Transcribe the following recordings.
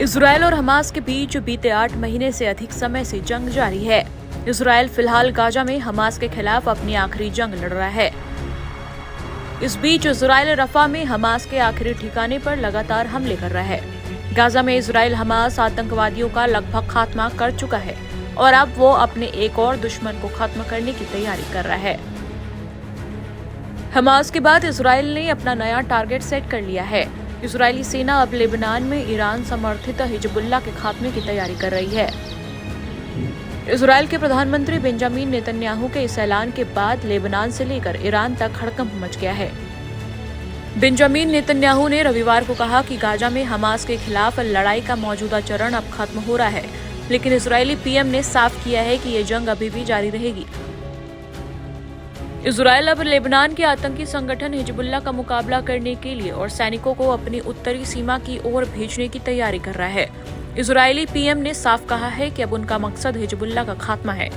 Israel और Hamas के बीच बीते 8 महीने से अधिक समय से जंग जारी है। इजरायल फिलहाल गाजा में हमास के खिलाफ अपनी आखिरी जंग लड़ रहा है। इस बीच इजरायल रफा में हमास के आखिरी ठिकाने पर लगातार हमले कर रहा है। गाजा में इजरायल हमास आतंकवादियों का लगभग खात्मा कर चुका है और अब वो अपने एक और दुश्मन को खत्म करने की तैयारी कर रहा है। हमास के बाद इजरायल ने अपना नया टारगेट सेट कर लिया है। इजरायली सेना अब लेबनान में ईरान समर्थित हिजबुल्लाह के खात्मे की तैयारी कर रही है। इजरायल के प्रधानमंत्री बेंजामिन नेतन्याहू के इस ऐलान के बाद लेबनान से लेकर ईरान तक हड़कंप मच गया है। बेंजामिन नेतन्याहू ने रविवार को कहा कि गाजा में हमास के खिलाफ लड़ाई का मौजूदा चरण अब खत्म हो रहा है, लेकिन इजरायली पीएम ने साफ किया है कि ये जंग अभी भी जारी रहेगी। इजरायल अब लेबनान के आतंकी संगठन हिजबुल्लाह का मुकाबला करने के लिए और सैनिकों को अपनी उत्तरी सीमा की ओर भेजने की तैयारी कर रहा है। इजरायली पीएम ने साफ कहा है कि अब उनका मकसद हिजबुल्लाह का खात्मा है।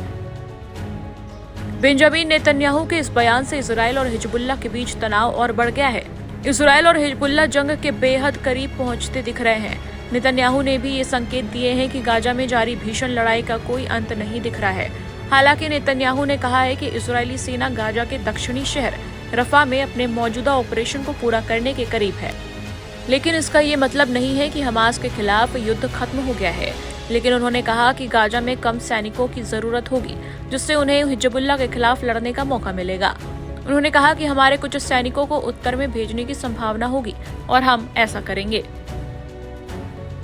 बेंजामिन नेतन्याहू के इस बयान से इजरायल और हिजबुल्लाह के बीच तनाव और बढ़ गया है। इजरायल और हिजबुल्लाह जंग के बेहद करीब पहुंचते दिख रहे हैं। नेतन्याहू ने भी ये संकेत दिए हैं कि गाजा में जारी भीषण लड़ाई का कोई अंत नहीं दिख रहा है। हालांकि नेतन्याहू ने कहा है कि इजरायली सेना गाजा के दक्षिणी शहर रफा में अपने मौजूदा ऑपरेशन को पूरा करने के करीब है, लेकिन इसका ये मतलब नहीं है कि हमास के खिलाफ युद्ध खत्म हो गया है। लेकिन उन्होंने कहा कि गाजा में कम सैनिकों की जरूरत होगी, जिससे उन्हें हिजबुल्लाह के खिलाफ लड़ने का मौका मिलेगा। उन्होंने कहा कि हमारे कुछ सैनिकों को उत्तर में भेजने की संभावना होगी और हम ऐसा करेंगे।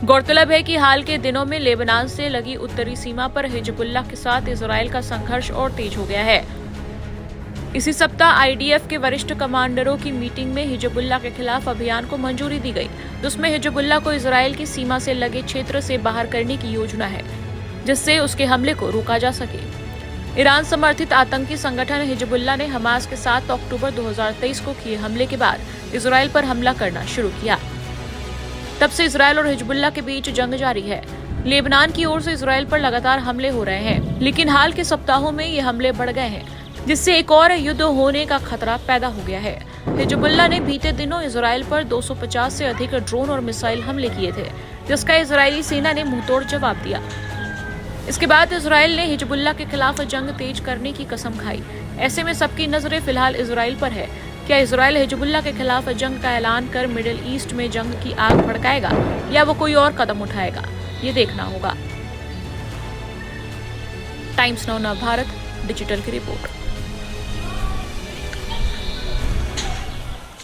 गौरतलब है कि हाल के दिनों में लेबनान से लगी उत्तरी सीमा पर हिजबुल्लाह के साथ इजरायल का संघर्ष और तेज हो गया है। इसी सप्ताह आईडीएफ के वरिष्ठ कमांडरों की मीटिंग में हिजबुल्लाह के खिलाफ अभियान को मंजूरी दी गई, जिसमें हिजबुल्लाह को इजरायल की सीमा से लगे क्षेत्र से बाहर करने की योजना है, जिससे उसके हमले को रोका जा सके। ईरान समर्थित आतंकी संगठन हिजबुल्लाह ने हमास के 7 अक्टूबर 2023 को किए हमले के बाद इजरायल पर हमला करना शुरू किया। तब से इजरायल और हिजबुल्लाह के बीच जंग जारी है। लेबनान की ओर से इजरायल पर लगातार हमले हो रहे हैं, लेकिन हाल के सप्ताहों में ये हमले बढ़ गए हैं, जिससे एक और युद्ध होने का खतरा पैदा हो गया है। हिजबुल्लाह ने बीते दिनों इजरायल पर 250 से अधिक ड्रोन और मिसाइल हमले किए थे, जिसका इजरायली सेना ने मुंहतोड़ जवाब दिया। इसके बाद इजरायल ने हिजबुल्लाह के खिलाफ जंग तेज करने की कसम खाई। ऐसे में सबकी नजरें फिलहाल इजरायल पर है। क्या इजरायल हिजबुल्लाह के खिलाफ जंग का ऐलान कर मिडिल ईस्ट में जंग की आग भड़काएगा या वो कोई और कदम उठाएगा, ये देखना होगा। टाइम्स नाउ नव भारत डिजिटल की रिपोर्ट।